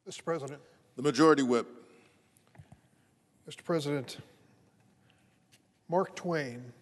Mr. President. The Majority Whip. Mr. President, Mark Twain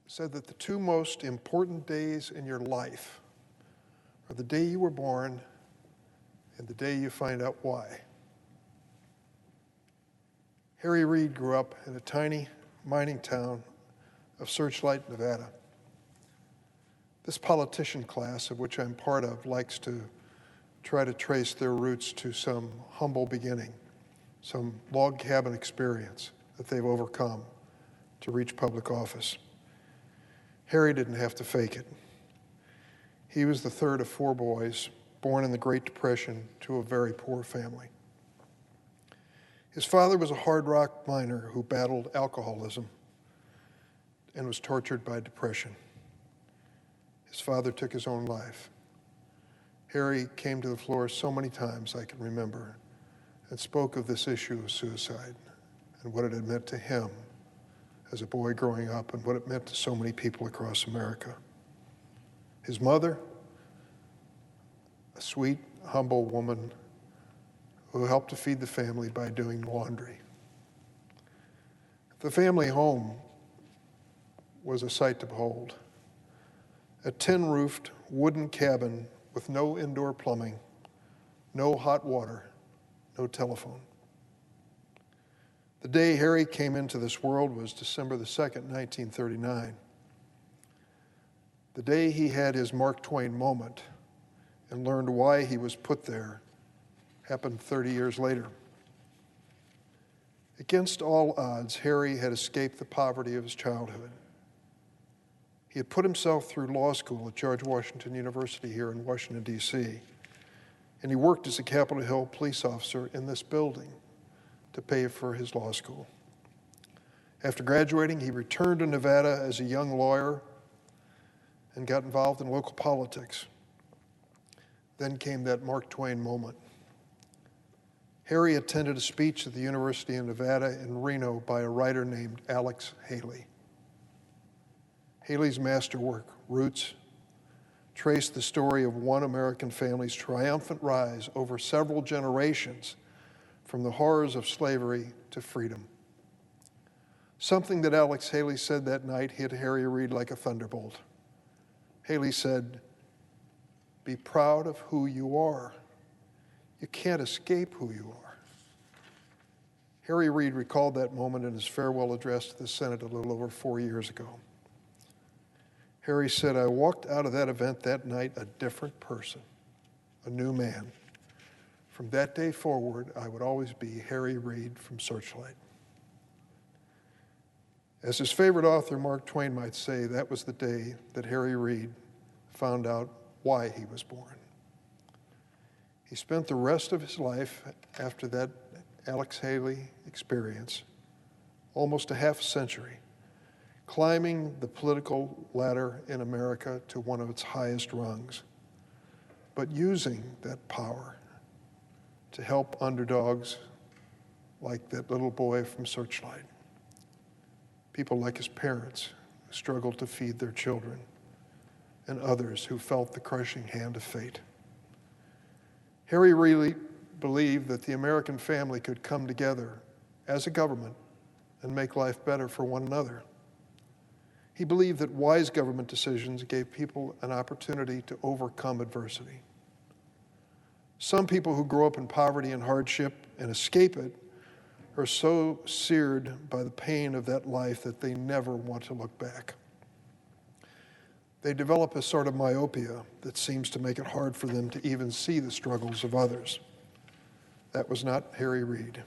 said that the two most important days in your life are the day you were born and the day you find out why. Harry Reid grew up in a tiny mining town of Searchlight, Nevada. This politician class, of which I'm part of, likes to try to trace their roots to some humble beginning, some log cabin experience that they've overcome to reach public office. Harry didn't have to fake it. He was the third of four boys, born in the Great Depression to a very poor family. His father was a hard rock miner who battled alcoholism and was tortured by depression. His father took his own life. Harry came to the floor so many times I can remember and spoke of this issue of suicide and what it had meant to him as a boy growing up and what it meant to so many people across America. His mother, a sweet, humble woman who helped to feed the family by doing laundry. The family home was a sight to behold. A tin-roofed wooden cabin with no indoor plumbing, no hot water, no telephone. The day Harry came into this world was December the 2nd, 1939. The day he had his Mark Twain moment and learned why he was put there happened 30 years later. Against all odds, Harry had escaped the poverty of his childhood. He had put himself through law school at George Washington University here in Washington, D.C., and he worked as a Capitol Hill police officer in this building to pay for his law school. After graduating, he returned to Nevada as a young lawyer and got involved in local politics. Then came that Mark Twain moment. Harry attended a speech at the University of Nevada in Reno by a writer named Alex Haley. Haley's masterwork, Roots, traced the story of one American family's triumphant rise over several generations from the horrors of slavery to freedom. Something that Alex Haley said that night hit Harry Reid like a thunderbolt. Haley said, "Be proud of who you are. You can't escape who you are." Harry Reid recalled that moment in his farewell address to the Senate a little over 4 years ago. Harry said, "I walked out of that event that night a different person, a new man. From that day forward, I would always be Harry Reid from Searchlight." As his favorite author, Mark Twain, might say, that was the day that Harry Reid found out why he was born. He spent the rest of his life after that Alex Haley experience, almost a half century, climbing the political ladder in America to one of its highest rungs, but using that power to help underdogs like that little boy from Searchlight, people like his parents who struggled to feed their children, and others who felt the crushing hand of fate. Harry really believed that the American family could come together as a government and make life better for one another. He believed that wise government decisions gave people an opportunity to overcome adversity. Some people who grow up in poverty and hardship and escape it are so seared by the pain of that life that they never want to look back. They develop a sort of myopia that seems to make it hard for them to even see the struggles of others. That was not Harry Reid.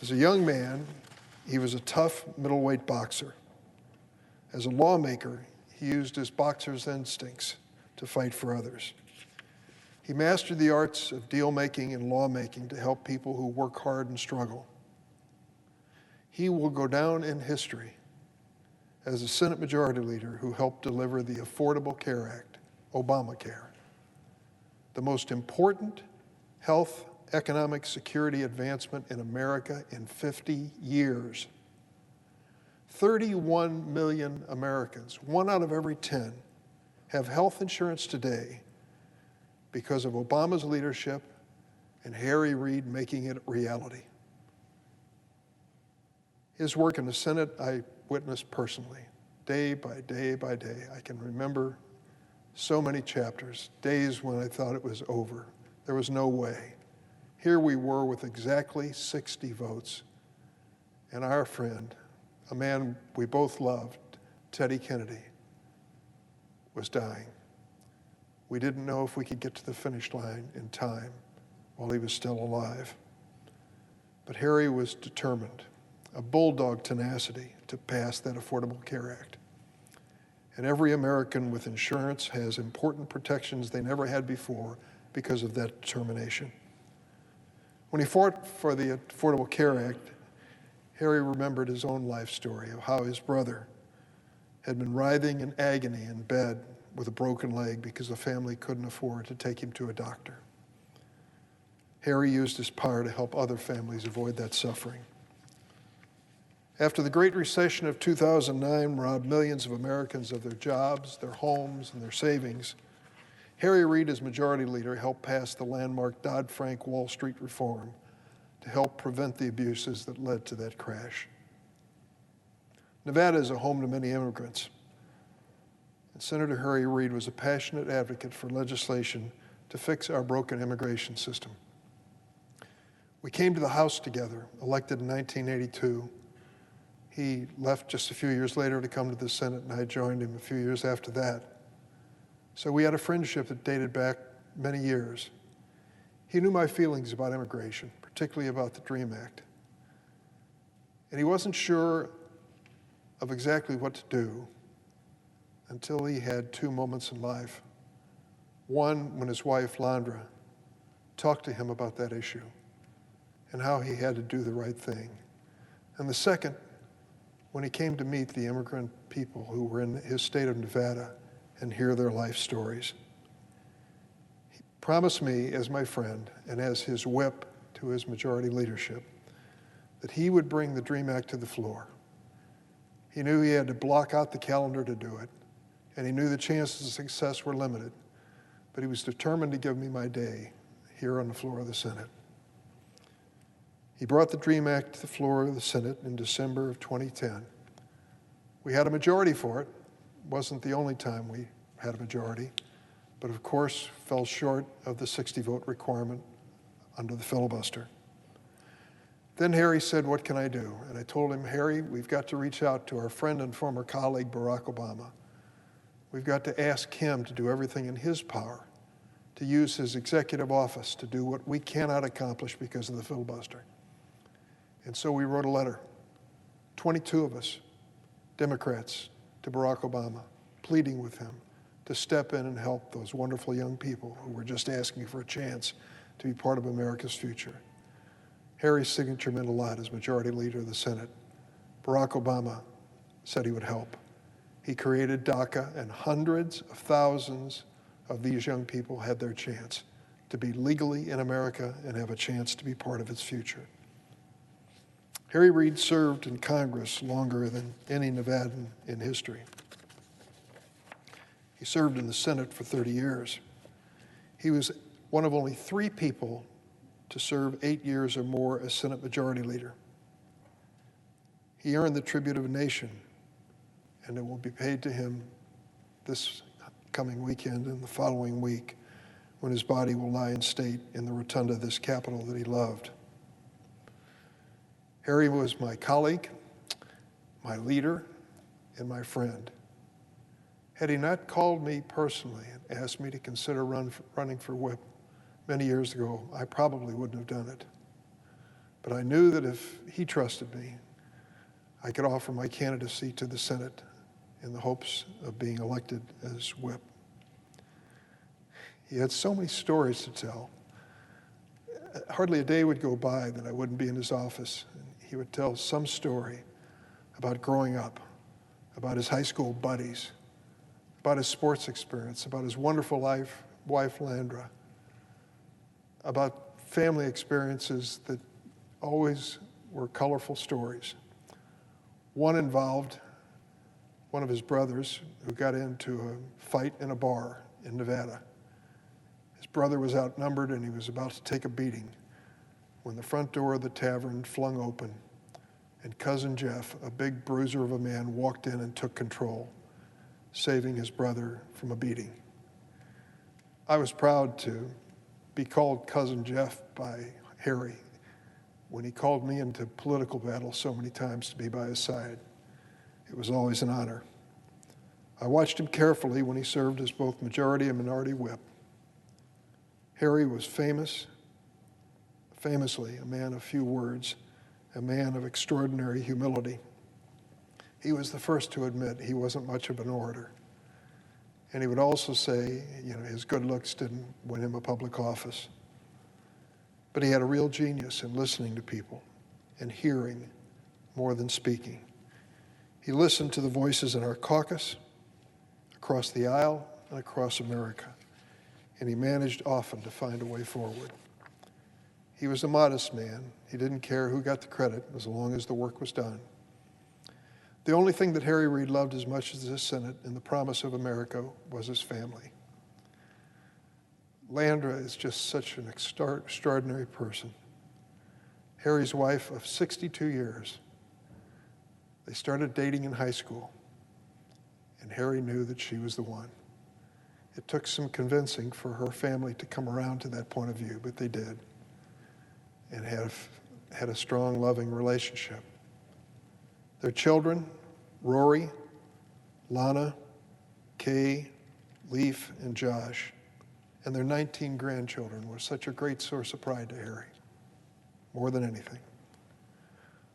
As a young man, he was a tough middleweight boxer. As a lawmaker, he used his boxer's instincts to fight for others. He mastered the arts of deal-making and lawmaking to help people who work hard and struggle. He will go down in history as a Senate Majority Leader who helped deliver the Affordable Care Act, Obamacare, the most important health, economic security advancement in America in 50 years. 31 million Americans, 1 out of every 10, have health insurance today because of Obama's leadership and Harry Reid making it reality. His work in the Senate I witnessed personally, day by day by day. I can remember so many chapters, days when I thought it was over. There was no way. Here we were with exactly 60 votes, and our friend, a man we both loved, Teddy Kennedy, was dying. We didn't know if we could get to the finish line in time while he was still alive. But Harry was determined, a bulldog tenacity, to pass that Affordable Care Act. And every American with insurance has important protections they never had before because of that determination. When he fought for the Affordable Care Act, Harry remembered his own life story of how his brother had been writhing in agony in bed with a broken leg because the family couldn't afford to take him to a doctor. Harry used his power to help other families avoid that suffering. After the Great Recession of 2009 robbed millions of Americans of their jobs, their homes, and their savings, Harry Reid, as majority leader, helped pass the landmark Dodd-Frank Wall Street reform to help prevent the abuses that led to that crash. Nevada is a home to many immigrants, and Senator Harry Reid was a passionate advocate for legislation to fix our broken immigration system. We came to the House together, elected in 1982. He left just a few years later to come to the Senate, and I joined him a few years after that. So we had a friendship that dated back many years. He knew my feelings about immigration, particularly about the DREAM Act. And he wasn't sure of exactly what to do until he had two moments in life. One, when his wife, Landra, talked to him about that issue and how he had to do the right thing. And the second, when he came to meet the immigrant people who were in his state of Nevada and hear their life stories. He promised me, as my friend and as his whip to his majority leadership, that he would bring the DREAM Act to the floor. He knew he had to block out the calendar to do it, and he knew the chances of success were limited, but he was determined to give me my day here on the floor of the Senate. He brought the DREAM Act to the floor of the Senate in December of 2010. We had a majority for it. It wasn't the only time we had a majority, but of course fell short of the 60-vote requirement under the filibuster. Then Harry said, "What can I do?" And I told him, "Harry, we've got to reach out to our friend and former colleague, Barack Obama. We've got to ask him to do everything in his power to use his executive office to do what we cannot accomplish because of the filibuster." And so we wrote a letter, 22 of us, Democrats, to Barack Obama, pleading with him to step in and help those wonderful young people who were just asking for a chance to be part of America's future. Harry's signature meant a lot as majority leader of the Senate. Barack Obama said he would help. He created DACA, and hundreds of thousands of these young people had their chance to be legally in America and have a chance to be part of its future. Harry Reid served in Congress longer than any Nevadan in history. He served in the Senate for 30 years. He was one of only 3 people to serve 8 years or more as Senate Majority Leader. He earned the tribute of a nation, and it will be paid to him this coming weekend and the following week when his body will lie in state in the rotunda of this Capitol that he loved. Harry was my colleague, my leader, and my friend. Had he not called me personally and asked me to consider running for whip many years ago, I probably wouldn't have done it. But I knew that if he trusted me, I could offer my candidacy to the Senate in the hopes of being elected as whip. He had so many stories to tell. Hardly a day would go by that I wouldn't be in his office. He would tell some story about growing up, about his high school buddies, about his sports experience, about his wonderful wife, Landra, about family experiences that always were colorful stories. One involved one of his brothers who got into a fight in a bar in Nevada. His brother was outnumbered and he was about to take a beating when the front door of the tavern flung open and Cousin Jeff, a big bruiser of a man, walked in and took control, saving his brother from a beating. I was proud to be called Cousin Jeff by Harry when he called me into political battle so many times to be by his side. It was always an honor. I watched him carefully when he served as both majority and minority whip. Harry was famously a man of few words, a man of extraordinary humility. He was the first to admit he wasn't much of an orator. And he would also say, his good looks didn't win him a public office. But he had a real genius in listening to people and hearing more than speaking. He listened to the voices in our caucus, across the aisle, and across America. And he managed often to find a way forward. He was a modest man. He didn't care who got the credit as long as the work was done. The only thing that Harry Reid loved as much as this Senate and the promise of America was his family. Landra is just such an extraordinary person. Harry's wife of 62 years. They started dating in high school, and Harry knew that she was the one. It took some convincing for her family to come around to that point of view, but they did, and had a strong, loving relationship. Their children, Rory, Lana, Kay, Leaf, and Josh, and their 19 grandchildren were such a great source of pride to Harry, more than anything.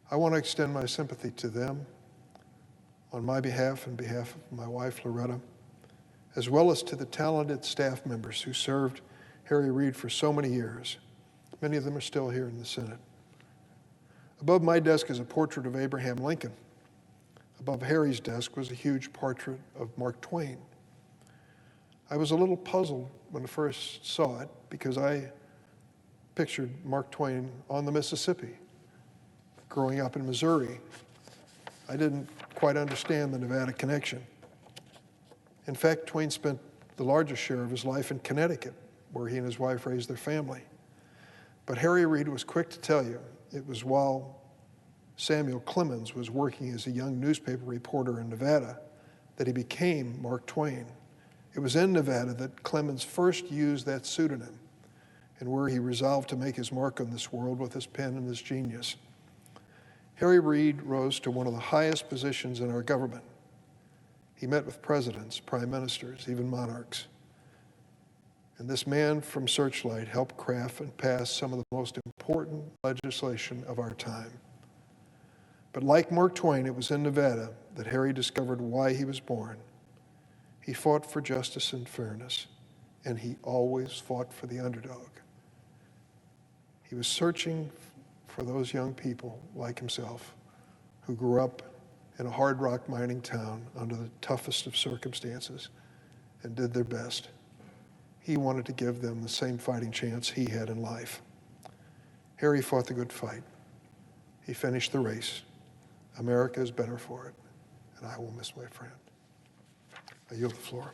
I want to extend my sympathy to them on my behalf and behalf of my wife, Loretta, as well as to the talented staff members who served Harry Reid for so many years. Many of them are still here in the Senate. Above my desk is a portrait of Abraham Lincoln. Above Harry's desk was a huge portrait of Mark Twain. I was a little puzzled when I first saw it because I pictured Mark Twain on the Mississippi. Growing up in Missouri, I didn't quite understand the Nevada connection. In fact, Twain spent the largest share of his life in Connecticut, where he and his wife raised their family. But Harry Reid was quick to tell you it was while Samuel Clemens was working as a young newspaper reporter in Nevada that he became Mark Twain. It was in Nevada that Clemens first used that pseudonym and where he resolved to make his mark on this world with his pen and his genius. Harry Reid rose to one of the highest positions in our government. He met with presidents, prime ministers, even monarchs. And this man from Searchlight helped craft and pass some of the most important legislation of our time. But like Mark Twain, it was in Nevada that Harry discovered why he was born. He fought for justice and fairness, and he always fought for the underdog. He was searching for those young people like himself who grew up in a hard rock mining town under the toughest of circumstances and did their best. He wanted to give them the same fighting chance he had in life. Harry fought the good fight. He finished the race. America is better for it, and I will miss my friend. I yield the floor.